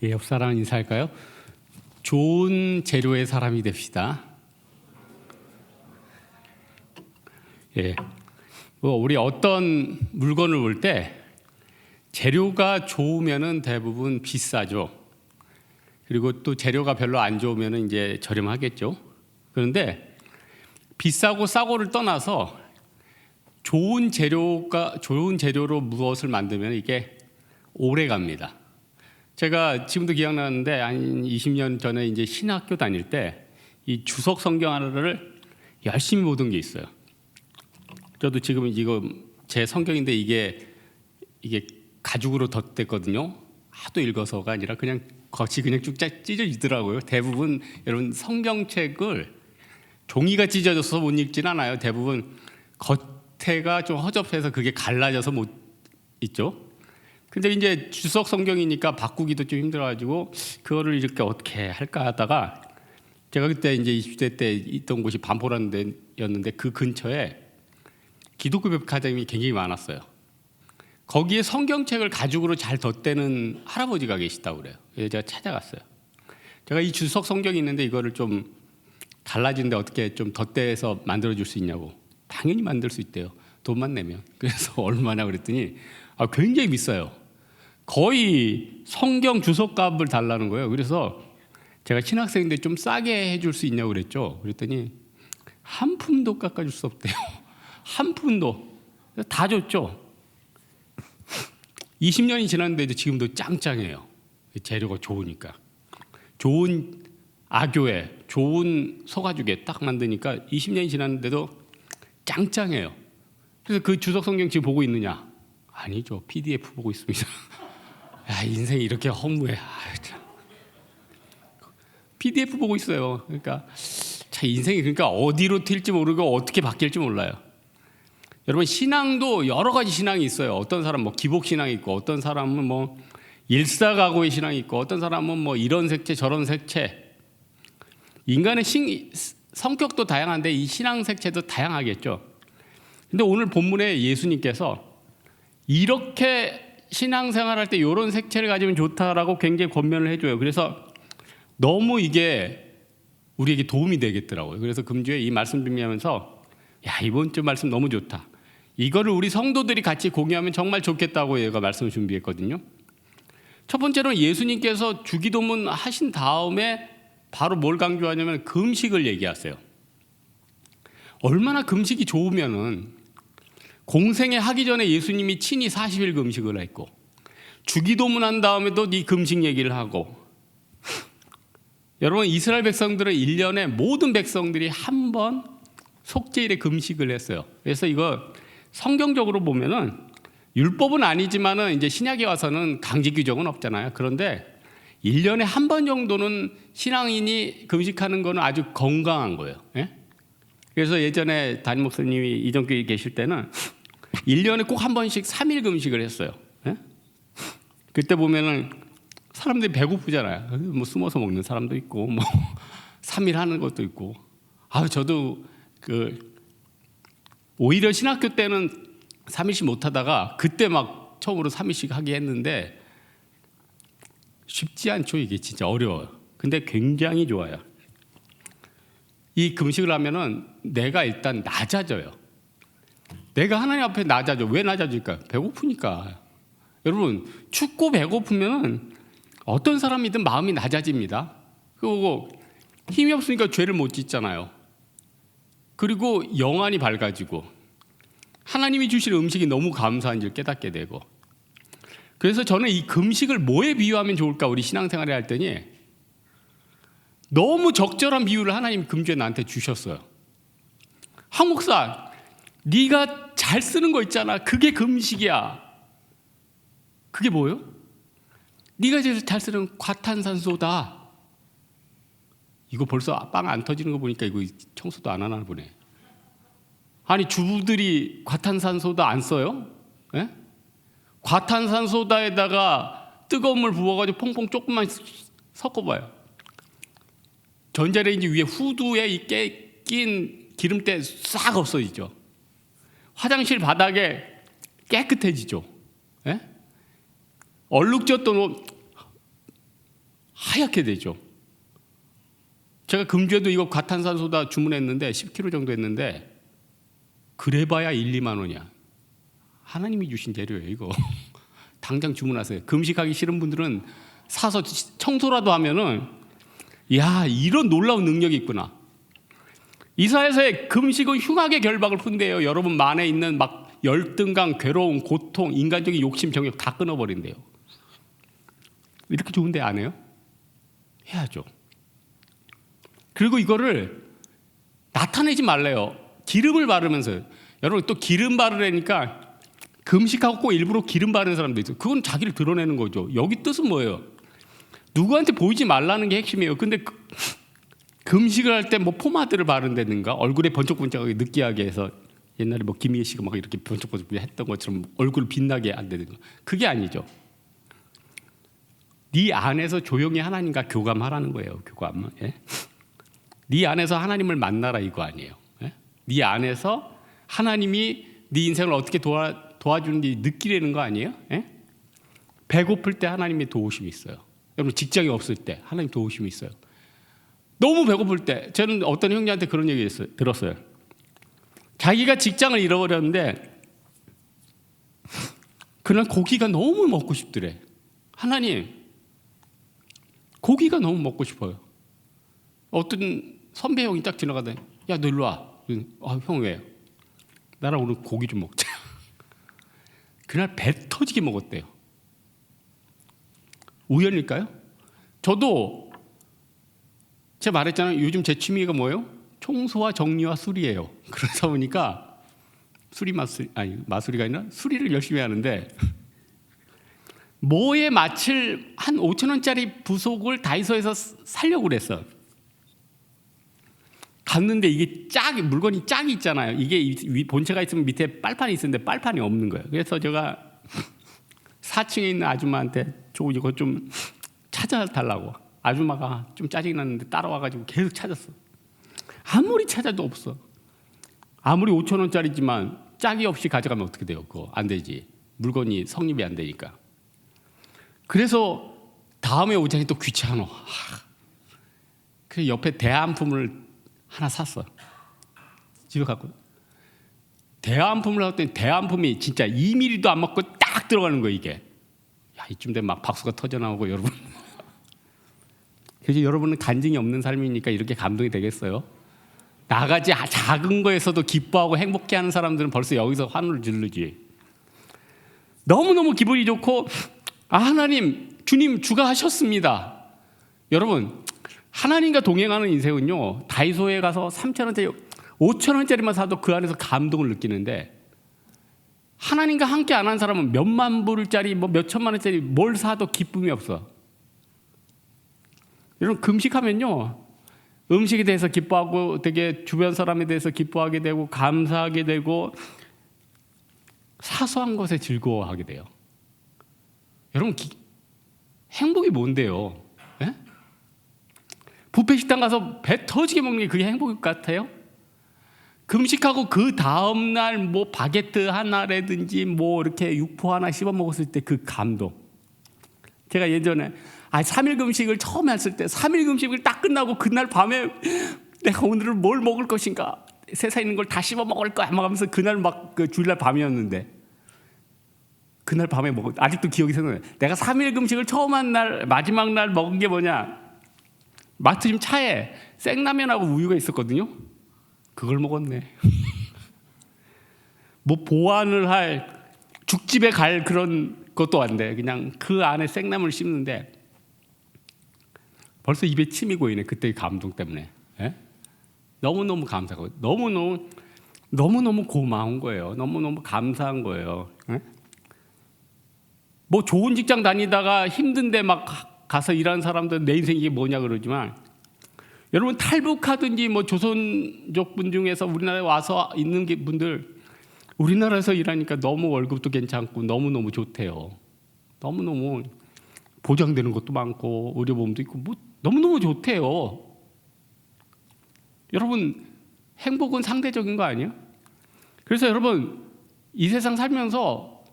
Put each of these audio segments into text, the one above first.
예, 옆 사람 인사할까요? 좋은 재료의 사람이 됩시다. 예, 우리 어떤 물건을 볼 때 재료가 좋으면은 대부분 비싸죠. 그리고 또 재료가 별로 안 좋으면은 이제 저렴하겠죠. 그런데 비싸고 싸고를 떠나서 좋은 재료로 무엇을 만들면 이게 오래 갑니다. 제가 지금도 기억나는데 한 20년 전에 이제 신학교 다닐 때 이 주석 성경 하나를 열심히 보던 게 있어요. 저도 지금 이거 제 성경인데 이게 가죽으로 덧댔거든요. 하도 읽어서가 아니라 그냥 겉이 그냥 쭉 찢어지더라고요. 대부분 여러분 성경책을 종이가 찢어져서 못 읽진 않아요. 대부분 겉에가 좀 허접해서 그게 갈라져서 못 읽죠. 근데 이제 주석 성경이니까 바꾸기도 좀 힘들어가지고 그거를 이렇게 어떻게 할까 하다가 제가 그때 이제 20대 때 있던 곳이 반포라는 데였는데 그 근처에 기독교 백화점이 굉장히 많았어요. 거기에 성경책을 가죽으로 잘 덧대는 할아버지가 계시다고 그래요. 그래서 제가 찾아갔어요. 제가 이 주석 성경이 있는데 이거를 좀 갈라진데 어떻게 좀 덧대서 만들어줄 수 있냐고. 당연히 만들 수 있대요. 돈만 내면. 그래서 얼마나 그랬더니 굉장히 비싸요. 거의 성경 주석값을 달라는 거예요. 그래서 제가 신학생인데 좀 싸게 해줄 수 있냐고 그랬죠. 그랬더니 한 푼도 깎아줄 수 없대요. 한 푼도. 다 줬죠. 20년이 지났는데도 지금도 짱짱해요. 재료가 좋으니까. 좋은 아교에 좋은 소가죽에 딱 만드니까 20년이 지났는데도 짱짱해요. 그래서 그 주석 성경 지금 보고 있느냐? 아니죠. PDF 보고 있습니다. 야, 인생이 이렇게 허무해. PDF 보고 있어요. 그러니까 참 인생이 그러니까 어디로 튈지 모르고 어떻게 바뀔지 몰라요. 여러분 신앙도 여러 가지 신앙이 있어요. 어떤 사람은 뭐 기복 신앙이 있고, 어떤 사람은 뭐 일사각오의 신앙이 있고, 어떤 사람은 뭐 이런 색채 저런 색채. 인간의 성격도 다양한데 이 신앙 색채도 다양하겠죠. 근데 오늘 본문에 예수님께서 이렇게 신앙생활할 때 이런 색채를 가지면 좋다라고 굉장히 권면을 해줘요. 그래서 너무 이게 우리에게 도움이 되겠더라고요. 그래서 금주에 이 말씀 준비하면서 야, 이번 주 말씀 너무 좋다. 이거를 우리 성도들이 같이 공유하면 정말 좋겠다고 얘가 말씀을 준비했거든요. 첫 번째로 예수님께서 주기도문 하신 다음에 바로 뭘 강조하냐면 금식을 얘기하세요. 얼마나 금식이 좋으면은 공생에 하기 전에 예수님이 친히 40일 금식을 했고, 주기도문 한 다음에도 이 금식 얘기를 하고, 여러분 이스라엘 백성들은 1년에 모든 백성들이 한 번 속죄일에 금식을 했어요. 그래서 이거 성경적으로 보면은 율법은 아니지만은 이제 신약에 와서는 강제 규정은 없잖아요. 그런데 1년에 한 번 정도는 신앙인이 금식하는 거는 아주 건강한 거예요. 예? 그래서 예전에 담임 목사님이 이전교회 계실 때는 1년에 꼭 한 번씩 3일 금식을 했어요. 예? 그때 보면은 사람들이 배고프잖아요. 뭐 숨어서 먹는 사람도 있고, 뭐 3일 하는 것도 있고. 저도 오히려 신학교 때는 3일씩 못 하다가 그때 막 처음으로 3일씩 하게 했는데 쉽지 않죠. 이게 진짜 어려워요. 근데 굉장히 좋아요. 이 금식을 하면은 내가 일단 낮아져요. 내가 하나님 앞에 낮아져. 왜 낮아질까? 배고프니까. 여러분 춥고 배고프면은 어떤 사람이든 마음이 낮아집니다. 그리고 힘이 없으니까 죄를 못 짓잖아요. 그리고 영안이 밝아지고 하나님이 주신 음식이 너무 감사한 줄 깨닫게 되고. 그래서 저는 이 금식을 뭐에 비유하면 좋을까 우리 신앙생활에 할 때니 너무 적절한 비유를 하나님이 금주에 나한테 주셨어요. 한 목사, 네가 잘 쓰는 거 있잖아. 그게 금식이야. 그게 뭐예요? 네가 제일 잘 쓰는 과탄산소다. 이거 벌써 빵 안 터지는 거 보니까 이거 청소도 안 하나 보네. 아니 주부들이 과탄산소다 안 써요? 예? 과탄산소다에다가 뜨거운 물 부어가지고 퐁퐁 조금만 섞어봐요. 전자레인지 위에 후드에 낀 기름때 싹 없어지죠. 화장실 바닥에 깨끗해지죠. 예? 얼룩졌던 옷 하얗게 되죠. 제가 금주에도 이거 과탄산소다 주문했는데 10kg 정도 했는데 그래봐야 1, 2만 원이야. 하나님이 주신 재료예요 이거. 당장 주문하세요. 금식하기 싫은 분들은 사서 청소라도 하면은 야, 이런 놀라운 능력이 있구나. 이사야서의 금식은 흉악의 결박을 푼대요. 여러분 만에 있는 막 열등감, 괴로움, 고통, 인간적인 욕심, 정욕 다 끊어버린대요. 이렇게 좋은데 안 해요? 해야죠. 그리고 이거를 나타내지 말래요. 기름을 바르면서. 여러분 또 기름 바르라니까 금식하고 꼭 일부러 기름 바르는 사람도 있어요. 그건 자기를 드러내는 거죠. 여기 뜻은 뭐예요? 누구한테 보이지 말라는 게 핵심이에요. 근데 금식을 할 때 뭐 포마드를 바른다든가 얼굴에 번쩍번쩍하게 느끼하게 해서 옛날에 뭐 김희애 씨가 막 이렇게 번쩍번쩍 했던 것처럼 얼굴을 빛나게 한다든가 그게 아니죠. 네 안에서 조용히 하나님과 교감하라는 거예요. 교감. 예? 네 안에서 하나님을 만나라 이거 아니에요. 예? 네 안에서 하나님이 네 인생을 어떻게 도와주는지 느끼려는 거 아니에요? 예? 배고플 때 하나님의 도우심이 있어요. 여러분 직장이 없을 때 하나님 도우심이 있어요. 너무 배고플 때 저는 어떤 형제한테 그런 얘기 들었어요. 자기가 직장을 잃어버렸는데 그날 고기가 너무 먹고 싶더래. 하나님 고기가 너무 먹고 싶어요. 어떤 선배 형이 딱 지나가더니 야, 너 일로 와. 형 왜요? 나랑 오늘 고기 좀 먹자. 그날 배 터지게 먹었대요. 우연일까요? 저도 제가 말했잖아요. 요즘 제 취미가 뭐예요? 청소와 정리와 수리예요. 그러다 보니까 마수리가 아니라 수리를 열심히 하는데 뭐에 맞출 한 5,000원짜리 부속을 다이소에서 사려고 그랬어. 갔는데 이게 물건이 짝이 있잖아요. 이게 본체가 있으면 밑에 빨판이 있었는데 빨판이 없는 거예요. 그래서 제가 4층에 있는 아줌마한테 저 이거 좀 찾아달라고. 아줌마가 좀 짜증이 났는데 따라와가지고 계속 찾았어. 아무리 찾아도 없어. 아무리 5,000원짜리지만 짝이 없이 가져가면 어떻게 돼요? 그거 안 되지. 물건이 성립이 안 되니까. 그래서 다음에 오자니 또 귀찮아. 그래서 옆에 대안품을 하나 샀어. 집에 갖고. 대안품을 샀더니 대안품이 진짜 2mm도 안 먹고 딱 들어가는 거예요 이게. 야, 이쯤 되면 막 박수가 터져나오고 여러분. 그래서 여러분은 간증이 없는 삶이니까 이렇게 감동이 되겠어요? 나가지 작은 거에서도 기뻐하고 행복해하는 사람들은 벌써 여기서 환호를 지르지. 너무너무 기분이 좋고 하나님, 주님 주가 하셨습니다. 여러분 하나님과 동행하는 인생은요 다이소에 가서 3,000원짜리 5,000원짜리만 사도 그 안에서 감동을 느끼는데 하나님과 함께 안 한 사람은 몇만 불짜리 뭐 몇천만 원짜리 뭘 사도 기쁨이 없어. 여러분 금식하면요 음식에 대해서 기뻐하고 되게 주변 사람에 대해서 기뻐하게 되고 감사하게 되고 사소한 것에 즐거워하게 돼요. 여러분 행복이 뭔데요? 예? 뷔페 식당 가서 배 터지게 먹는 게 그게 행복 같아요? 금식하고 그 다음날 뭐 바게트 하나라든지 뭐 이렇게 육포 하나 씹어 먹었을 때 그 감동. 제가 예전에 3일 금식을 처음 했을 때 3일 금식을 딱 끝나고 그날 밤에 내가 오늘은 뭘 먹을 것인가 세상에 있는 걸 다 씹어 먹을 거야 막 하면서 그날 막 그 주일날 밤이었는데 그날 밤에 아직도 기억이 생각나요. 내가 3일 금식을 처음 한 날 마지막 날 먹은 게 뭐냐, 마트짐 차에 생라면하고 우유가 있었거든요. 그걸 먹었네. 뭐 보완을 할 죽집에 갈 그런 것도 안 돼. 그냥 그 안에 생라면을 씹는데 벌써 입에 침이 고이네. 그때의 감동 때문에. 예? 너무너무 감사하고 너무너무 고마운 거예요. 너무너무 감사한 거예요. 예? 뭐 좋은 직장 다니다가 힘든데 막 가서 일하는 사람들 내 인생 이게 뭐냐 그러지만 여러분 탈북하든지 뭐 조선족 분 중에서 우리나라에 와서 있는 분들 우리나라에서 일하니까 너무 월급도 괜찮고 너무너무 좋대요. 너무너무 보장되는 것도 많고 의료보험도 있고 뭐 너무너무 좋대요. 여러분 행복은 상대적인 거 아니에요? 그래서 여러분 이 세상 살면서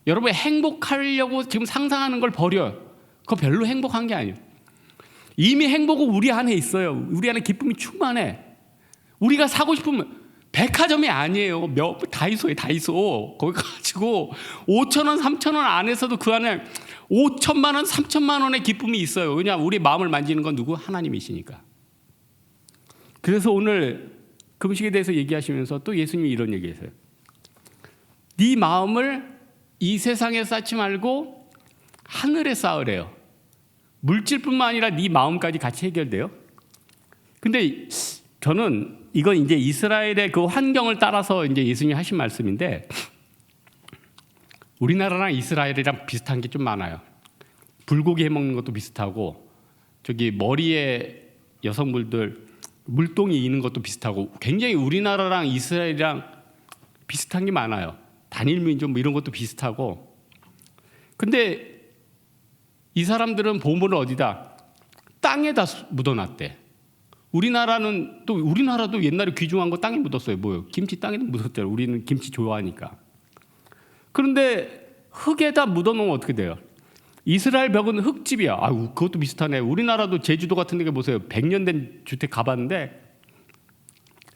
여러분이 행복하려고 지금 상상하는 걸 버려요. 그거 별로 행복한 게 아니에요. 이미 행복은 우리 안에 있어요. 우리 안에 기쁨이 충만해. 우리가 사고 싶으면 백화점이 아니에요. 다이소에 다이소. 거기 가지고 5,000원, 3,000원 안에서도 그 안에 5천만 원, 3천만 원의 기쁨이 있어요. 왜냐하면 우리 마음을 만지는 건 누구? 하나님이시니까. 그래서 오늘 금식에 대해서 얘기하시면서 또 예수님이 이런 얘기했어요. 네 마음을 이 세상에 쌓지 말고 하늘에 쌓으래요. 물질뿐만 아니라 네 마음까지 같이 해결돼요. 근데 저는 이건 이제 이스라엘의 그 환경을 따라서 이제 예수님이 하신 말씀인데, 우리나라랑 이스라엘이랑 비슷한 게 좀 많아요. 불고기 해 먹는 것도 비슷하고, 저기 머리에 여성분들 물동이 있는 것도 비슷하고, 굉장히 우리나라랑 이스라엘이랑 비슷한 게 많아요. 단일 민족 뭐 이런 것도 비슷하고. 근데 이 사람들은 보물을 어디다? 땅에다 묻어놨대. 우리나라도 옛날에 귀중한 거 땅에 묻었어요. 뭐요? 김치 땅에 묻었잖아요. 우리는 김치 좋아하니까. 그런데 흙에다 묻어놓으면 어떻게 돼요? 이스라엘 벽은 흙집이야. 그것도 비슷하네. 우리나라도 제주도 같은 데 보세요. 100년 된 주택 가봤는데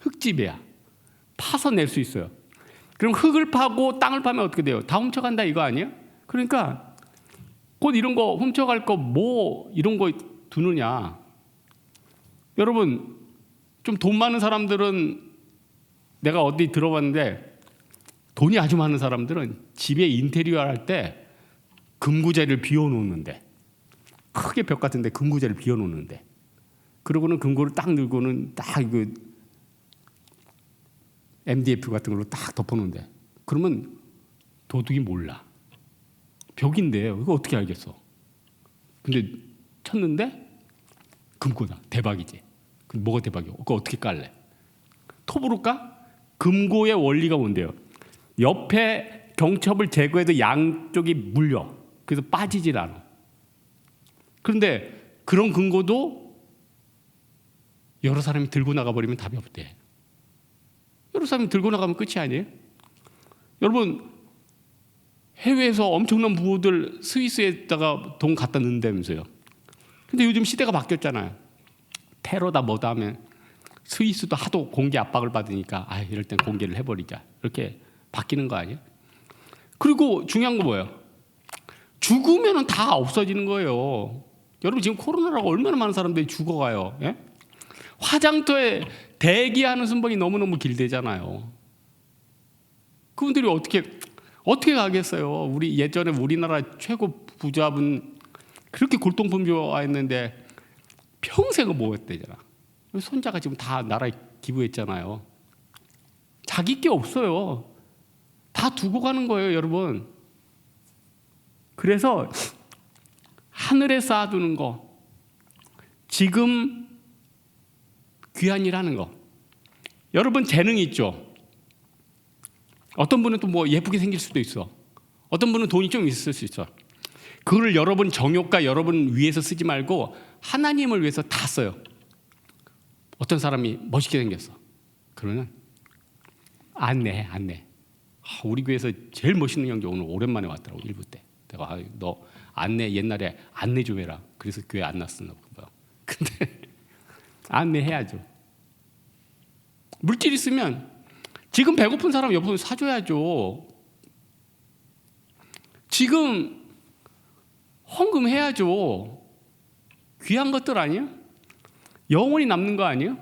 흙집이야. 파서 낼 수 있어요. 그럼 흙을 파고 땅을 파면 어떻게 돼요? 다 훔쳐간다 이거 아니에요? 그러니까 곧 이런 거 훔쳐갈 거 뭐 이런 거 두느냐. 여러분, 좀 돈 많은 사람들은, 내가 어디 들어봤는데 돈이 아주 많은 사람들은 집에 인테리어 할 때 금구제를 비워놓는데, 크게 벽 같은데 금구제를 비워놓는데, 그러고는 금고를 딱 넣고는 딱 그 MDF 같은 걸로 딱 덮어놓는데, 그러면 도둑이 몰라. 벽인데 이거 어떻게 알겠어? 근데 쳤는데 금고다. 대박이지. 그럼 뭐가 대박이야? 그거 어떻게 깔래? 톱으로 까? 금고의 원리가 뭔데요? 옆에 경첩을 제거해도 양쪽이 물려. 그래서 빠지질 않아. 그런데 그런 금고도 여러 사람이 들고 나가버리면 답이 없대. 여러 사람이 들고 나가면 끝이 아니에요? 여러분, 해외에서 엄청난 부호들 스위스에다가 돈 갖다 넣는다면서요. 근데 요즘 시대가 바뀌었잖아요. 테러다 뭐다 하면 스위스도 하도 공개 압박을 받으니까 이럴 땐 공개를 해버리자. 이렇게 바뀌는 거 아니에요? 그리고 중요한 거 뭐예요? 죽으면 다 없어지는 거예요. 여러분, 지금 코로나라고 얼마나 많은 사람들이 죽어가요. 예? 화장터에 대기하는 순번이 너무너무 길대잖아요. 그분들이 어떻게 가겠어요? 예전에 우리나라 최고 부자분 그렇게 골동품 좋아했는데 평생을 뭐 했대잖아. 손자가 지금 다 나라에 기부했잖아요. 자기 게 없어요. 다 두고 가는 거예요, 여러분. 그래서 하늘에 쌓아두는 거, 지금 귀한 일 하는 거. 여러분 재능이 있죠. 어떤 분은 또 뭐 예쁘게 생길 수도 있어. 어떤 분은 돈이 좀 있을 수 있어. 그거를 여러분 정욕과 여러분 위해서 쓰지 말고 하나님을 위해서 다 써요. 어떤 사람이 멋있게 생겼어. 그러면 안내. 우리 교회에서 제일 멋있는 형제 오늘 오랜만에 왔더라고. 1부 때. 내가 너 안내 옛날에 안내 좀 해라. 그래서 교회 안 났었나 봐. 근데 안내해야죠. 물질 있으면 지금 배고픈 사람 옆으로 사줘야죠. 지금 헌금해야죠. 귀한 것들 아니에요? 영원히 남는 거 아니에요?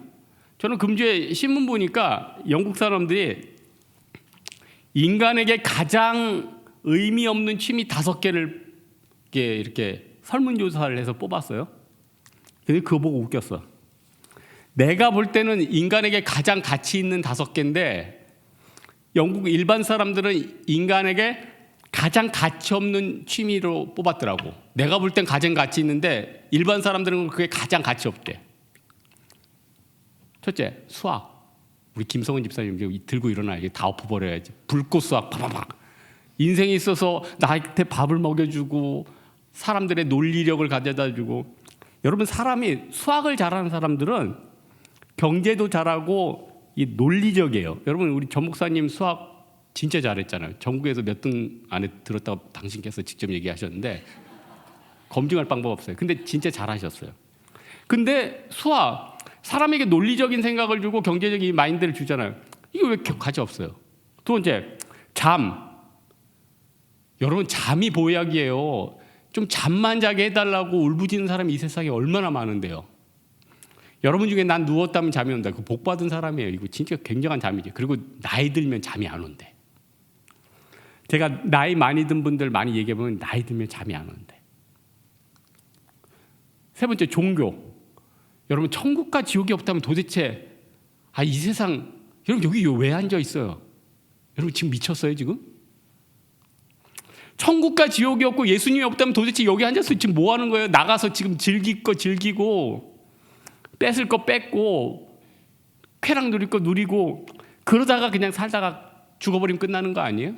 저는 금주에 신문 보니까 영국 사람들이 인간에게 가장 의미 없는 취미 5개를 이렇게 설문조사를 해서 뽑았어요. 근데 그거 보고 웃겼어. 내가 볼 때는 인간에게 가장 가치 있는 5개인데 영국 일반 사람들은 인간에게 가장 가치 없는 취미로 뽑았더라고. 내가 볼 땐 가장 가치 있는데 일반 사람들은 그게 가장 가치 없대. 첫째, 수학. 우리 김성은 집사님 들고 일어나. 이게 다 엎어버려야지. 불꽃 수학 파파팍. 인생에 있어서 나한테 밥을 먹여주고 사람들의 논리력을 가져다주고. 여러분, 사람이 수학을 잘하는 사람들은 경제도 잘하고 이 논리적이에요. 여러분, 우리 전 목사님 수학 진짜 잘했잖아요. 전국에서 몇 등 안에 들었다고 당신께서 직접 얘기하셨는데 검증할 방법 없어요. 근데 진짜 잘하셨어요. 근데 수학, 사람에게 논리적인 생각을 주고 경제적인 마인드를 주잖아요. 이거 왜 가치 없어요? 두 번째, 잠. 여러분, 잠이 보약이에요. 좀 잠만 자게 해달라고 울부짖는 사람이 이 세상에 얼마나 많은데요. 여러분 중에 난 누웠다면 잠이 온다. 그 복 받은 사람이에요. 이거 진짜 굉장한 잠이지. 그리고 나이 들면 잠이 안 온대. 제가 나이 많이 든 분들 많이 얘기해보면 나이 들면 잠이 안 온대. 세 번째, 종교. 여러분, 천국과 지옥이 없다면 도대체 이 세상, 여러분 여기 왜 앉아 있어요? 여러분 지금 미쳤어요 지금? 천국과 지옥이 없고 예수님이 없다면 도대체 여기 앉아서 지금 뭐 하는 거예요? 나가서 지금 즐길 거 즐기고 뺏을 거 뺏고 쾌락 누릴 거 누리고 그러다가 그냥 살다가 죽어버리면 끝나는 거 아니에요?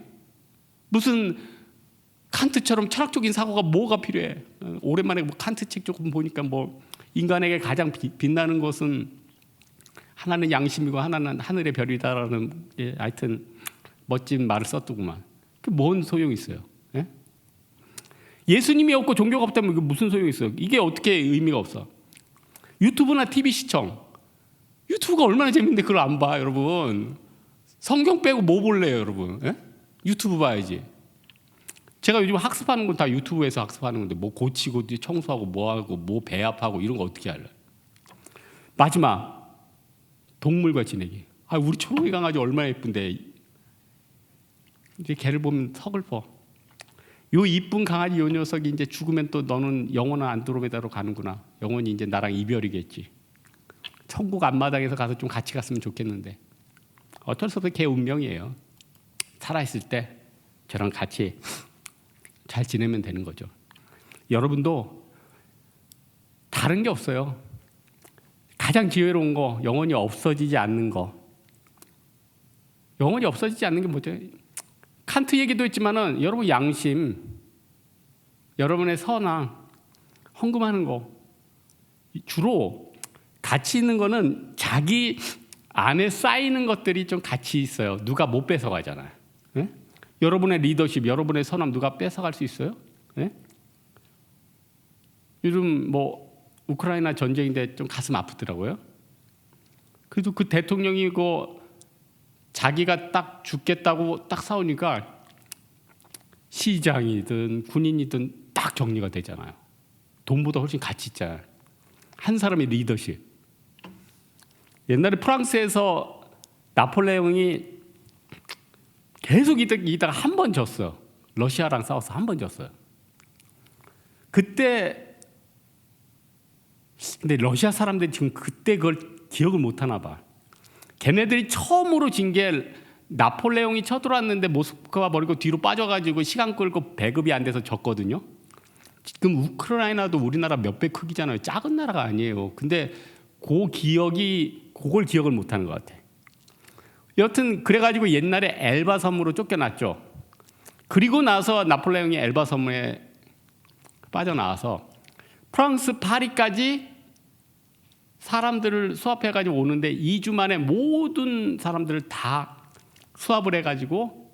무슨 칸트처럼 철학적인 사고가 뭐가 필요해? 오랜만에 뭐 칸트 책 조금 보니까 뭐 인간에게 가장 빛나는 것은 하나는 양심이고 하나는 하늘의 별이다라는 하여튼 멋진 말을 썼더구만. 그 뭔 소용이 있어요? 예? 예수님이 없고 종교가 없다면 그 무슨 소용이 있어요? 이게 어떻게 의미가 없어? 유튜브나 TV 시청. 유튜브가 얼마나 재밌는데 그걸 안 봐, 여러분. 성경 빼고 뭐 볼래요, 여러분? 예? 유튜브 봐야지. 제가 요즘 학습하는 건 다 유튜브에서 학습하는 건데 뭐 고치고 청소하고 뭐하고 뭐 배합하고 이런 거 어떻게 할래? 마지막, 동물과 지내기. 우리 초롱이 강아지 얼마나 예쁜데 이제 걔를 보면 서글퍼. 요 이쁜 강아지 요 녀석이 이제 죽으면 또 너는 영원한 안드로메다로 가는구나. 영원히 이제 나랑 이별이겠지. 천국 앞마당에서 가서 좀 같이 갔으면 좋겠는데 어쩔 수 없이 걔 운명이에요. 살아있을 때 저랑 같이 잘 지내면 되는 거죠. 여러분도 다른 게 없어요. 가장 지혜로운 거, 영원히 없어지지 않는 거. 영원히 없어지지 않는 게 뭐죠? 칸트 얘기도 했지만은 여러분 양심, 여러분의 선악, 헌금하는 거. 주로 가치 있는 거는 자기 안에 쌓이는 것들이 좀 가치 있어요. 누가 못 뺏어가잖아요. 네? 여러분의 리더십, 여러분의 선함 누가 뺏어갈 수 있어요? 네? 요즘 뭐 우크라이나 전쟁인데 좀 가슴 아프더라고요. 그래도 그 대통령이 자기가 딱 죽겠다고 딱 싸우니까 시장이든 군인이든 딱 정리가 되잖아요. 돈보다 훨씬 가치 있잖아요. 한 사람의 리더십. 옛날에 프랑스에서 나폴레옹이 계속 이다가 한 번 졌어요. 러시아랑 싸워서 한 번 졌어요. 그때 근데 러시아 사람들이 지금 그때 그걸 기억을 못 하나 봐. 걔네들이 처음으로 진 게 나폴레옹이 쳐들어왔는데 모스크바 버리고 뒤로 빠져가지고 시간 끌고 배급이 안 돼서 졌거든요. 지금 우크라이나도 우리나라 몇 배 크기잖아요. 작은 나라가 아니에요. 근데 그걸 기억을 못 하는 것 같아. 여튼 그래가지고 옛날에 엘바 섬으로 쫓겨났죠. 그리고 나서 나폴레옹이 엘바 섬에 빠져나와서 프랑스 파리까지 사람들을 수합해가지고 오는데 2주 만에 모든 사람들을 다 수합을 해가지고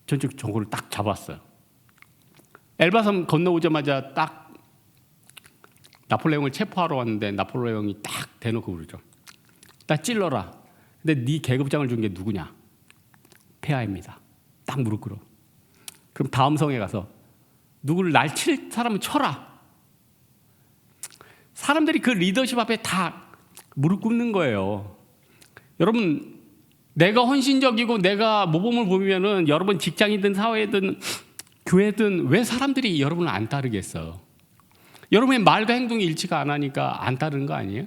전적 정권을 딱 잡았어요. 엘바섬 건너오자마자 딱 나폴레옹을 체포하러 왔는데 나폴레옹이 딱 대놓고 그러죠. 나 찔러라. 근데 네 계급장을 준 게 누구냐? 폐하입니다. 딱 무릎 꿇어. 그럼 다음 성에 가서 누구를 날 칠 사람은 쳐라. 사람들이 그 리더십 앞에 다 무릎 꿇는 거예요. 여러분, 내가 헌신적이고 내가 모범을 보이면은 여러분 직장이든 사회든 교회든 왜 사람들이 여러분을 안 따르겠어요? 여러분의 말과 행동이 일치가 안 하니까 안 따르는 거 아니에요?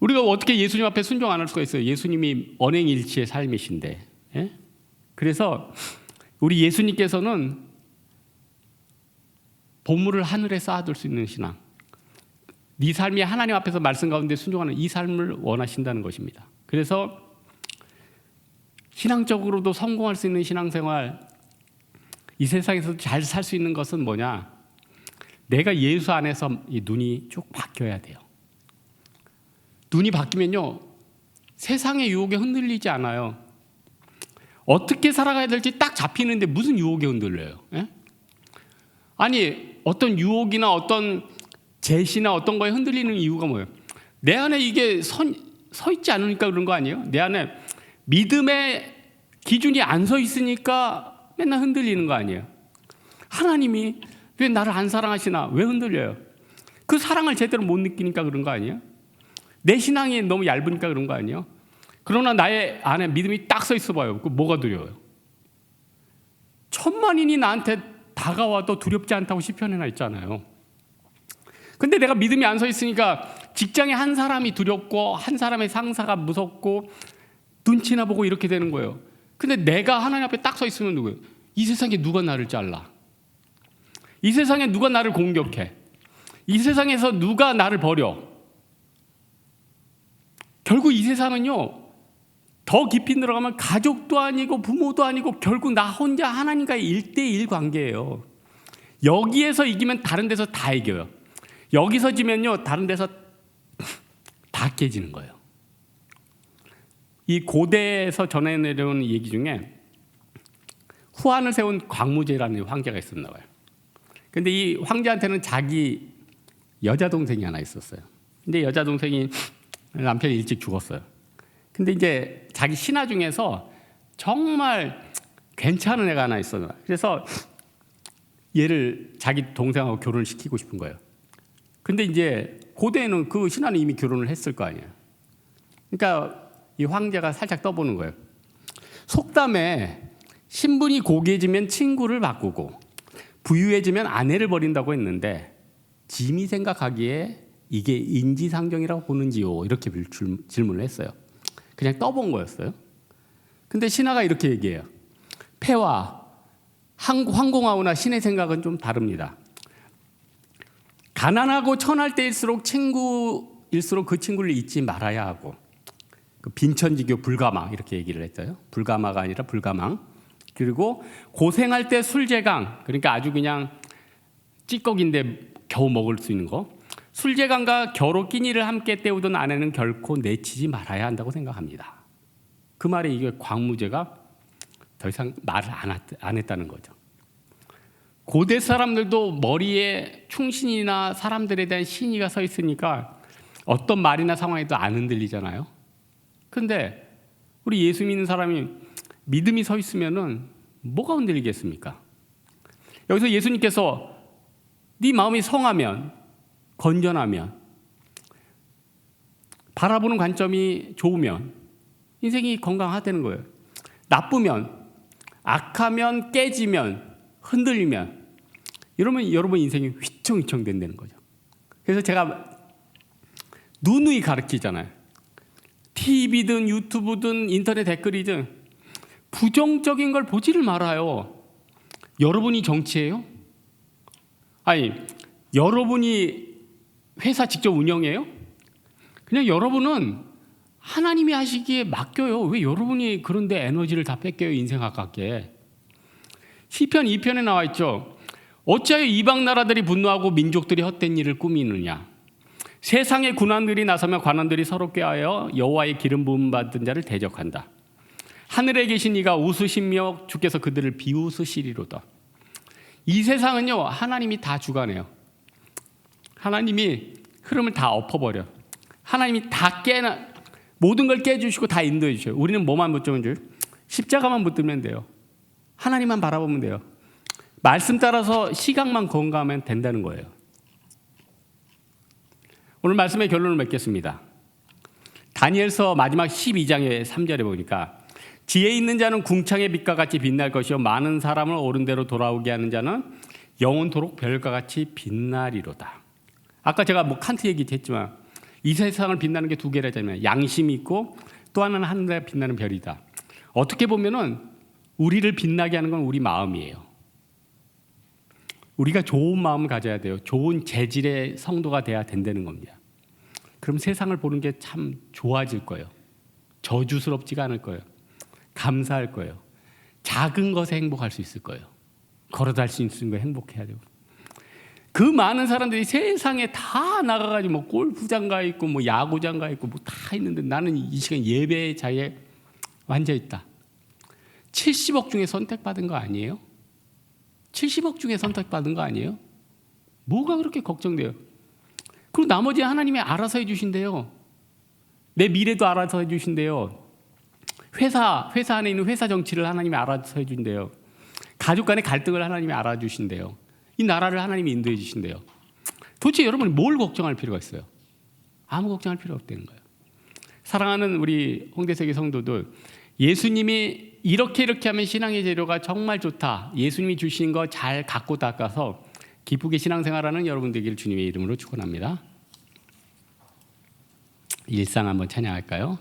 우리가 어떻게 예수님 앞에 순종 안 할 수가 있어요? 예수님이 언행일치의 삶이신데. 예? 그래서 우리 예수님께서는 보물을 하늘에 쌓아둘 수 있는 신앙, 네 삶이 하나님 앞에서 말씀 가운데 순종하는 이 삶을 원하신다는 것입니다. 그래서 신앙적으로도 성공할 수 있는 신앙생활, 이 세상에서 잘 살 수 있는 것은 뭐냐? 내가 예수 안에서 이 눈이 쭉 바뀌어야 돼요. 눈이 바뀌면요, 세상의 유혹에 흔들리지 않아요. 어떻게 살아가야 될지 딱 잡히는데 무슨 유혹에 흔들려요? 예? 아니 어떤 유혹이나 어떤 제시나 어떤 거에 흔들리는 이유가 뭐예요? 내 안에 이게 서 있지 않으니까 그런 거 아니에요? 내 안에 믿음의 기준이 안 서 있으니까 맨날 흔들리는 거 아니에요? 하나님이 왜 나를 안 사랑하시나? 왜 흔들려요? 그 사랑을 제대로 못 느끼니까 그런 거 아니에요? 내 신앙이 너무 얇으니까 그런 거 아니에요? 그러나 나의 안에 믿음이 딱 서 있어 봐요. 그 뭐가 두려워요? 천만인이 나한테 다가와도 두렵지 않다고 시편에 나 있잖아요. 근데 내가 믿음이 안 서 있으니까 직장에 한 사람이 두렵고 한 사람의 상사가 무섭고 눈치나 보고 이렇게 되는 거예요. 근데 내가 하나님 앞에 딱 서 있으면 누구예요? 이 세상에 누가 나를 잘라? 이 세상에 누가 나를 공격해? 이 세상에서 누가 나를 버려? 결국 이 세상은요, 더 깊이 들어가면 가족도 아니고 부모도 아니고 결국 나 혼자 하나님과의 1대1 관계예요. 여기에서 이기면 다른 데서 다 이겨요. 여기서 지면요, 다른 데서 다 깨지는 거예요. 이 고대에서 전해 내려온 얘기 중에 후한을 세운 광무제라는 황제가 있었나 봐요. 근데 이 황제한테는 자기 여자 동생이 하나 있었어요. 근데 여자 동생이 남편이 일찍 죽었어요. 근데 이제 자기 신하 중에서 정말 괜찮은 애가 하나 있어요. 그래서 얘를 자기 동생하고 결혼을 시키고 싶은 거예요. 근데 이제 고대에는 그 신하는 이미 결혼을 했을 거 아니에요. 그러니까 이 황제가 살짝 떠보는 거예요. 속담에 신분이 고귀해지면 친구를 바꾸고 부유해지면 아내를 버린다고 했는데 짐이 생각하기에 이게 인지상정이라고 보는지요? 이렇게 질문을 했어요. 그냥 떠본 거였어요. 근데 신하가 이렇게 얘기해요. 폐와 황공하오나 신의 생각은 좀 다릅니다. 가난하고 천할 때일수록 친구일수록 그 친구를 잊지 말아야 하고, 그 빈천지교 불가망 이렇게 얘기를 했어요. 불가마가 아니라 불가망. 그리고 고생할 때 술제강, 그러니까 아주 그냥 찌꺼기인데 겨우 먹을 수 있는 거. 술제강과 겨로 끼니를 함께 때우던 아내는 결코 내치지 말아야 한다고 생각합니다. 그 말에 이게 광무제가 더 이상 말을 안 했다는 거죠. 고대 사람들도 머리에 충신이나 사람들에 대한 신의가 서 있으니까 어떤 말이나 상황에도 안 흔들리잖아요. 근데 우리 예수 믿는 사람이 믿음이 서 있으면은 뭐가 흔들리겠습니까? 여기서 예수님께서 네 마음이 성하면, 건전하면, 바라보는 관점이 좋으면 인생이 건강하다는 거예요. 나쁘면, 악하면, 깨지면, 흔들리면 이러면 여러분 인생이 휘청휘청 된다는 거죠. 그래서 제가 누누이 가르치잖아요. TV든 유튜브든 인터넷 댓글이든 부정적인 걸 보지를 말아요. 여러분이 정치해요? 아니, 여러분이 회사 직접 운영해요? 그냥 여러분은 하나님이 하시기에 맡겨요. 왜 여러분이 그런데 에너지를 다 뺏겨요? 인생 아깝게. 시편 2편에 나와 있죠. 어찌하여 이방 나라들이 분노하고 민족들이 헛된 일을 꾸미느냐. 세상의 군왕들이 나서며 관원들이 서로 꾀하여 여호와의 기름 부음 받은 자를 대적한다. 하늘에 계신 이가 웃으시며 주께서 그들을 비웃으시리로다. 이 세상은요, 하나님이 다 주관해요. 하나님이 흐름을 다 엎어버려. 하나님이 다 모든 걸 깨주시고 다 인도해 주셔요. 우리는 뭐만 붙잡으면 돼요? 십자가만 붙들면 돼요. 하나님만 바라보면 돼요. 말씀 따라서 시각만 건강하면 된다는 거예요. 오늘 말씀의 결론을 맺겠습니다. 다니엘서 마지막 12장의 3절에 보니까 지혜 있는 자는 궁창의 빛과 같이 빛날 것이요 많은 사람을 옳은 대로 돌아오게 하는 자는 영원토록 별과 같이 빛나리로다. 아까 제가 칸트 얘기했지만 이 세상을 빛나는 게 두 개라잖아요. 양심이 있고 또 하나는 하늘에 빛나는 별이다. 어떻게 보면은 우리를 빛나게 하는 건 우리 마음이에요. 우리가 좋은 마음을 가져야 돼요. 좋은 재질의 성도가 돼야 된다는 겁니다. 그럼 세상을 보는 게 참 좋아질 거예요. 저주스럽지가 않을 거예요. 감사할 거예요. 작은 것에 행복할 수 있을 거예요. 걸어다닐 수 있는 거에 행복해야 되고. 그 많은 사람들이 세상에 다 나가가지고 뭐 골프장 가 있고 뭐 야구장 가 있고 뭐 다 있는데 나는 이 시간 예배 자리에 앉아 있다. 70억 중에 선택받은 거 아니에요? 70억 중에 선택받은 거 아니에요? 뭐가 그렇게 걱정돼요? 그리고 나머지 하나님이 알아서 해주신대요. 내 미래도 알아서 해주신대요. 회사 안에 있는 회사 정치를 하나님이 알아서 해준대요. 가족 간의 갈등을 하나님이 알아주신대요. 이 나라를 하나님이 인도해 주신대요. 도대체 여러분이 뭘 걱정할 필요가 있어요? 아무 걱정할 필요 없다는 거예요. 사랑하는 우리 홍대세계 성도들, 예수님이 이렇게 하면 신앙의 재료가 정말 좋다. 예수님이 주신 거 잘 갖고 닦아서 기쁘게 신앙생활하는 여러분 되기를 주님의 이름으로 축원합니다. 일상 한번 찬양할까요?